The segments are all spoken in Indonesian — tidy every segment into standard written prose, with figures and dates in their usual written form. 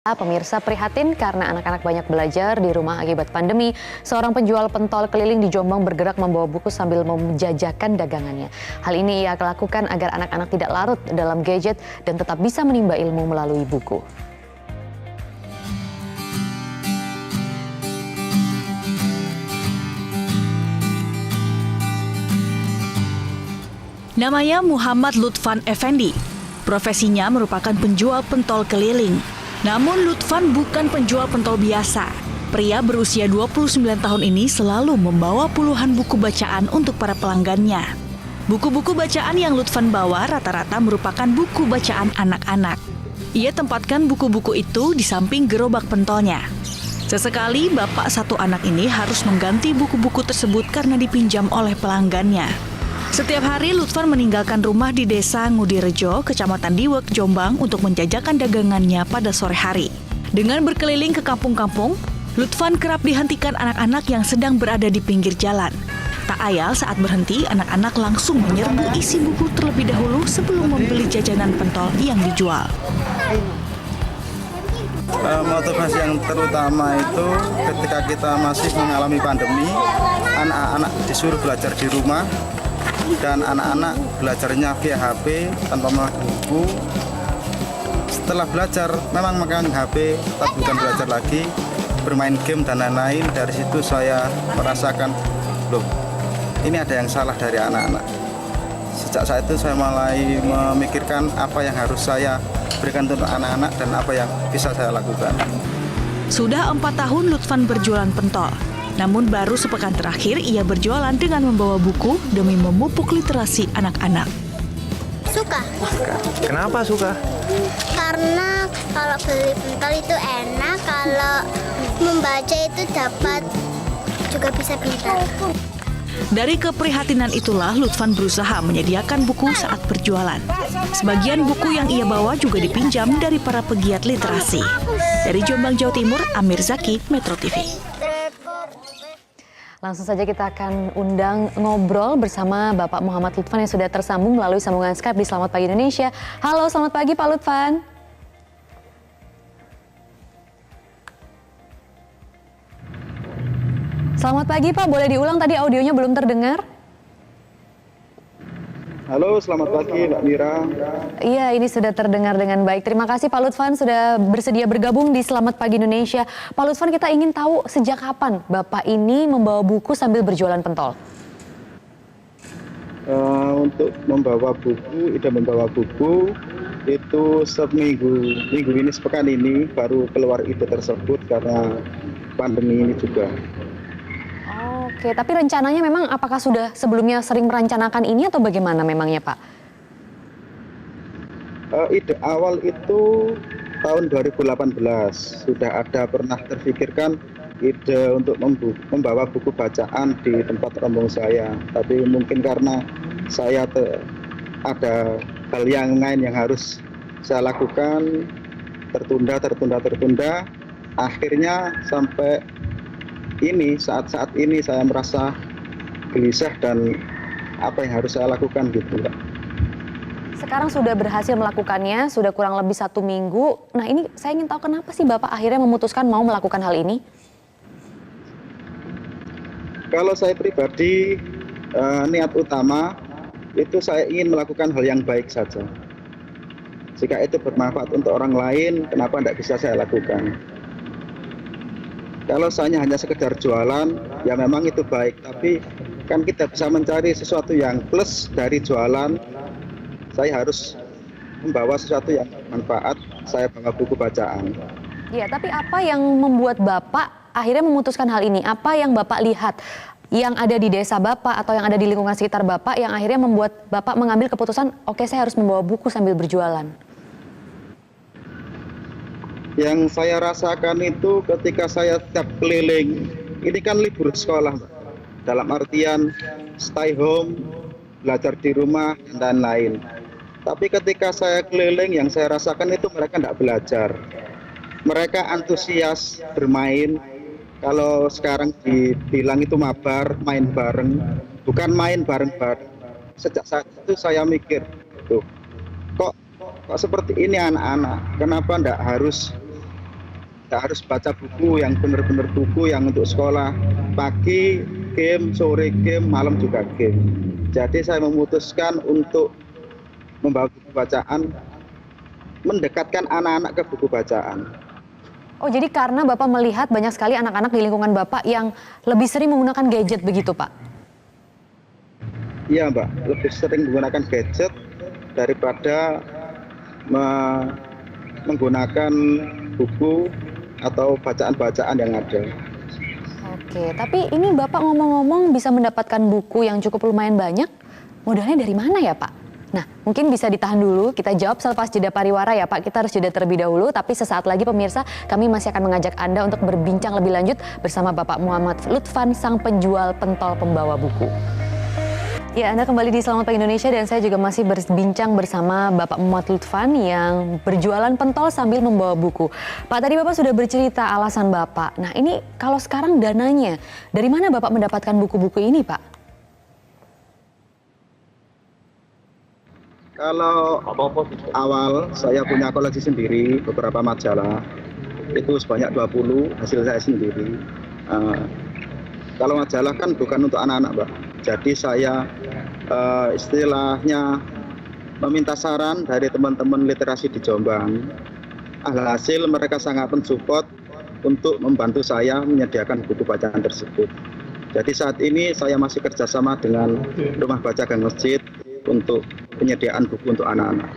Pemirsa prihatin karena anak-anak banyak belajar di rumah akibat pandemi. Seorang penjual pentol keliling di Jombang bergerak membawa buku sambil menjajakan dagangannya. Hal ini ia lakukan agar anak-anak tidak larut dalam gadget dan tetap bisa menimba ilmu melalui buku. Namanya Muhammad Lutfan Effendi. Profesinya merupakan penjual pentol keliling. Namun Lutfan bukan penjual pentol biasa. Pria berusia 29 tahun ini selalu membawa puluhan buku bacaan untuk para pelanggannya. Buku-buku bacaan yang Lutfan bawa rata-rata merupakan buku bacaan anak-anak. Ia tempatkan buku-buku itu di samping gerobak pentolnya. Sesekali bapak satu anak ini harus mengganti buku-buku tersebut karena dipinjam oleh pelanggannya. Setiap hari Lutfan meninggalkan rumah di desa Ngudirejo, Kecamatan Diwek, Jombang untuk menjajakan dagangannya pada sore hari. Dengan berkeliling ke kampung-kampung, Lutfan kerap dihentikan anak-anak yang sedang berada di pinggir jalan. Tak ayal saat berhenti, anak-anak langsung menyerbu isi buku terlebih dahulu sebelum membeli jajanan pentol yang dijual. Motivasi yang terutama itu ketika kita masih mengalami pandemi, anak-anak disuruh belajar di rumah, dan anak-anak belajarnya via HP tanpa memegang buku. Setelah belajar memang memegang HP, tapi bukan belajar lagi, bermain game dan lain-lain. Dari situ saya merasakan, loh, ini ada yang salah dari anak-anak. Sejak saat itu saya mulai memikirkan apa yang harus saya berikan untuk anak-anak dan apa yang bisa saya lakukan. Sudah 4 tahun Lutfan berjualan pentol. Namun baru sepekan terakhir ia berjualan dengan membawa buku demi memupuk literasi anak-anak. Suka. Kenapa suka? Karena kalau beli pentol itu enak, kalau membaca itu dapat juga bisa pintar. Dari keprihatinan itulah Lutfan berusaha menyediakan buku saat berjualan. Sebagian buku yang ia bawa juga dipinjam dari para pegiat literasi. Dari Jombang, Jawa Timur, Amir Zaki, Metro TV. Langsung saja kita akan undang ngobrol bersama Bapak Muhammad Lutfan yang sudah tersambung melalui sambungan Skype di Selamat Pagi Indonesia. Halo, selamat pagi Pak Lutfan. Selamat pagi Pak, boleh diulang tadi audionya belum terdengar? Halo, selamat pagi Mbak Mira. Iya, ini sudah terdengar dengan baik. Terima kasih Pak Lutfan sudah bersedia bergabung di Selamat Pagi Indonesia. Pak Lutfan, kita ingin tahu sejak kapan Bapak ini membawa buku sambil berjualan pentol? Untuk membawa buku, ide membawa buku itu minggu ini, sepekan ini baru keluar ide tersebut karena pandemi ini juga. Oke, tapi rencananya memang apakah sudah sebelumnya sering merencanakan ini atau bagaimana memangnya Pak? Ide awal itu tahun 2018 sudah ada pernah terfikirkan ide untuk membawa buku bacaan di tempat rombong saya. Tapi mungkin karena saya ada hal yang lain yang harus saya lakukan, tertunda. Akhirnya sampai saat ini saya merasa gelisah dan apa yang harus saya lakukan gitu Mbak. Sekarang sudah berhasil melakukannya, sudah kurang lebih 1 minggu. Nah ini saya ingin tahu kenapa sih Bapak akhirnya memutuskan mau melakukan hal ini? Kalau saya pribadi, niat utama itu saya ingin melakukan hal yang baik saja. Jika itu bermanfaat untuk orang lain, kenapa tidak bisa saya lakukan? Kalau saya hanya sekedar jualan, ya memang itu baik. Tapi kan kita bisa mencari sesuatu yang plus dari jualan. Saya harus membawa sesuatu yang bermanfaat. Saya bawa buku bacaan. Ya, tapi apa yang membuat Bapak akhirnya memutuskan hal ini? Apa yang Bapak lihat yang ada di desa Bapak atau yang ada di lingkungan sekitar Bapak yang akhirnya membuat Bapak mengambil keputusan, oke, saya harus membawa buku sambil berjualan? Yang saya rasakan itu ketika saya tiap keliling, ini kan libur sekolah, dalam artian stay home, belajar di rumah, dan lain-lain. Tapi ketika saya keliling, yang saya rasakan itu mereka tidak belajar. Mereka antusias bermain. Kalau sekarang dibilang itu mabar, main bareng, bukan main bareng-bareng. Sejak saat itu saya mikir, tuh, kok seperti ini anak-anak, kenapa tidak harus Nggak harus baca buku yang benar-benar buku yang untuk sekolah. Pagi game, sore game, malam juga game. Jadi saya memutuskan untuk membawa buku bacaan, mendekatkan anak-anak ke buku bacaan. Oh, jadi karena Bapak melihat banyak sekali anak-anak di lingkungan Bapak yang lebih sering menggunakan gadget begitu, Pak? Iya, Mbak. Lebih sering menggunakan gadget daripada menggunakan buku atau bacaan-bacaan yang ada. Oke, tapi ini Bapak ngomong-ngomong bisa mendapatkan buku yang cukup lumayan banyak, modalnya dari mana ya, Pak? Nah, mungkin bisa ditahan dulu, kita jawab selepas jeda pariwara ya Pak. Kita harus jeda terlebih dahulu, tapi sesaat lagi pemirsa, kami masih akan mengajak Anda untuk berbincang lebih lanjut bersama Bapak Muhammad Lutfan, sang penjual pentol pembawa buku. Ya, Anda kembali di Selamat Pagi Indonesia dan saya juga masih berbincang bersama Bapak Muhammad Lutfan yang berjualan pentol sambil membawa buku. Pak, tadi Bapak sudah bercerita alasan Bapak. Nah, ini kalau sekarang dananya, dari mana Bapak mendapatkan buku-buku ini, Pak? Kalau awal saya punya koleksi sendiri, beberapa majalah, itu sebanyak 20, hasil saya sendiri. Kalau majalah kan bukan untuk anak-anak, Mbak. Jadi saya istilahnya meminta saran dari teman-teman literasi di Jombang. Alhasil mereka sangat mensupport untuk membantu saya menyediakan buku bacaan tersebut. Jadi saat ini saya masih kerjasama dengan Rumah Baca Gang Masjid untuk penyediaan buku untuk anak-anak.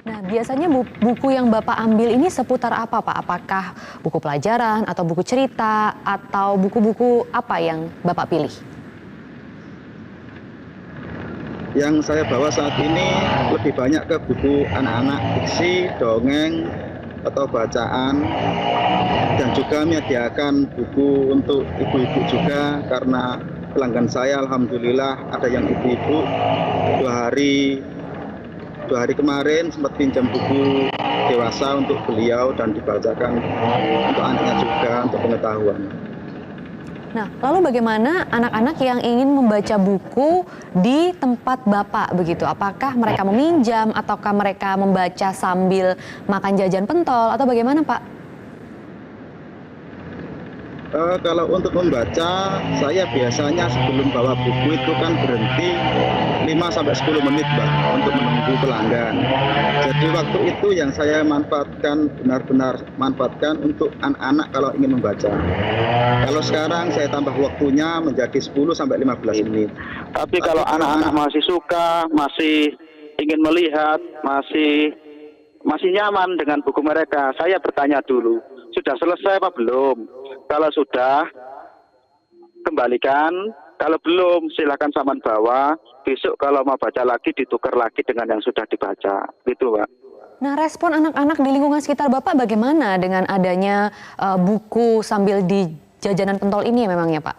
Nah, biasanya buku yang Bapak ambil ini seputar apa, Pak? Apakah buku pelajaran atau buku cerita atau buku-buku apa yang Bapak pilih? Yang saya bawa saat ini lebih banyak ke buku anak-anak, fiksi, dongeng, atau bacaan, dan juga menyediakan buku untuk ibu-ibu juga, karena pelanggan saya alhamdulillah ada yang ibu-ibu. Dua hari kemarin sempat pinjam buku dewasa untuk beliau dan dibacakan untuk anaknya juga untuk pengetahuan. Nah, lalu bagaimana anak-anak yang ingin membaca buku di tempat Bapak begitu? Apakah mereka meminjam ataukah mereka membaca sambil makan jajan pentol atau bagaimana, Pak? Kalau untuk membaca, saya biasanya sebelum bawa buku itu kan berhenti 5-10 menit, Mbak, untuk menunggu pelanggan. Jadi waktu itu yang saya manfaatkan, benar-benar manfaatkan untuk anak-anak kalau ingin membaca. Kalau sekarang saya tambah waktunya menjadi 10-15 menit. Tapi kalau anak-anak masih suka, masih ingin melihat, masih nyaman dengan buku mereka, saya bertanya dulu, sudah selesai apa belum? Kalau sudah, kembalikan. Kalau belum, silakan saman bawa. Besok kalau mau baca lagi, ditukar lagi dengan yang sudah dibaca. Gitu, Pak. Nah, respon anak-anak di lingkungan sekitar Bapak bagaimana dengan adanya buku sambil di jajanan pentol ini memangnya, Pak?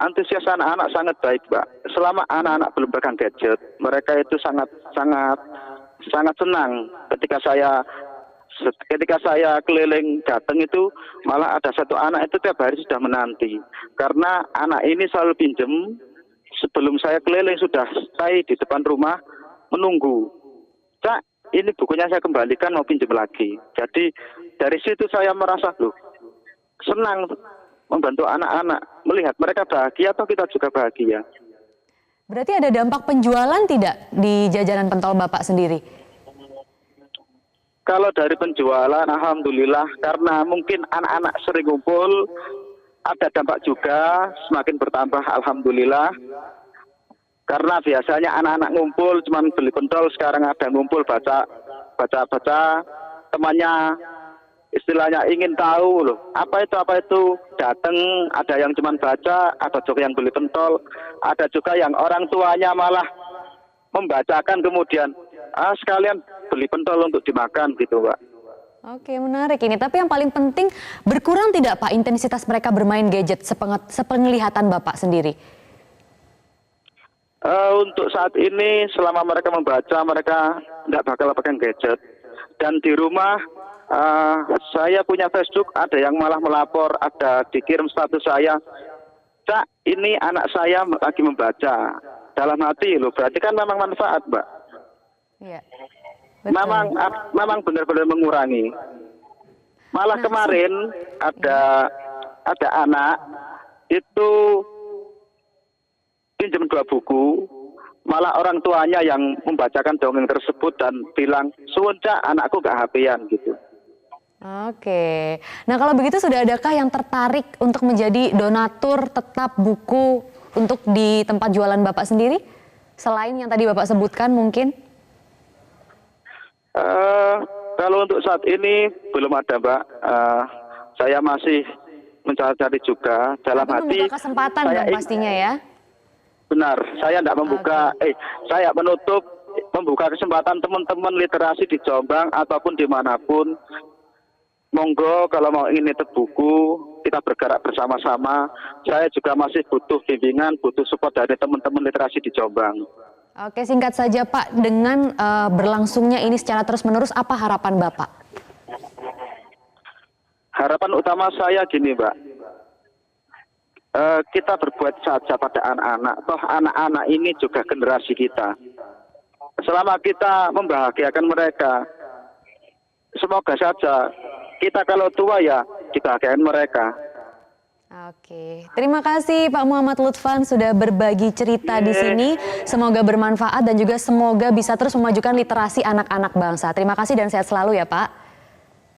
Antusias anak-anak sangat baik, Pak. Selama anak-anak belum pegang gadget, mereka itu sangat senang ketika saya keliling datang itu, malah ada satu anak itu tiap hari sudah menanti. Karena anak ini selalu pinjem, sebelum saya keliling sudah stay di depan rumah menunggu. Cak, ini bukunya saya kembalikan, mau pinjem lagi. Jadi dari situ saya merasa senang membantu anak-anak, melihat mereka bahagia atau kita juga bahagia. Berarti ada dampak penjualan tidak di jajanan pentol Bapak sendiri? Kalau dari penjualan, alhamdulillah, karena mungkin anak-anak sering ngumpul, ada dampak juga, semakin bertambah, alhamdulillah. Karena biasanya anak-anak ngumpul, cuman beli pentol, sekarang ada ngumpul baca, temannya istilahnya ingin tahu apa itu, datang, ada yang cuman baca, ada juga yang beli pentol, ada juga yang orang tuanya malah membacakan kemudian, sekalian beli pentol untuk dimakan gitu, Pak. Oke, menarik ini. Tapi yang paling penting, berkurang tidak Pak intensitas mereka bermain gadget sepenglihatan Bapak sendiri? Untuk saat ini selama mereka membaca, mereka tidak bakal pegang gadget. Dan di rumah saya punya Facebook, ada yang malah melapor, ada dikirim status saya, Cak, ini anak saya lagi membaca. Dalam hati berarti kan memang manfaat, Mbak. Iya. Betul. memang benar-benar mengurangi. Malah kemarin ada anak itu pinjam 2 buku, malah orang tuanya yang membacakan dongeng tersebut dan bilang, "Suwun Cak, anakku gak HP-an," gitu. Oke. Nah, kalau begitu sudah adakah yang tertarik untuk menjadi donatur tetap buku untuk di tempat jualan Bapak sendiri? Selain yang tadi Bapak sebutkan mungkin? Kalau untuk saat ini belum ada, Mbak. Saya masih mencari-cari juga. Dalam Tapi hati membuka kesempatan saya dong pastinya ya? benar, saya tidak membuka, saya membuka kesempatan teman-teman literasi di Jombang ataupun dimanapun. Monggo kalau mau ingin nitip buku, kita bergerak bersama-sama. Saya juga masih butuh bimbingan, butuh support dari teman-teman literasi di Jombang. Oke, singkat saja Pak, dengan berlangsungnya ini secara terus-menerus, apa harapan Bapak? Harapan utama saya gini, Mbak. Kita berbuat saja pada anak-anak. Toh anak-anak ini juga generasi kita. Selama kita membahagiakan mereka, semoga saja kita kalau tua ya dibahagiakan mereka. Oke, terima kasih Pak Muhammad Lutfan sudah berbagi cerita di sini. Semoga bermanfaat dan juga semoga bisa terus memajukan literasi anak-anak bangsa. Terima kasih dan sehat selalu ya Pak.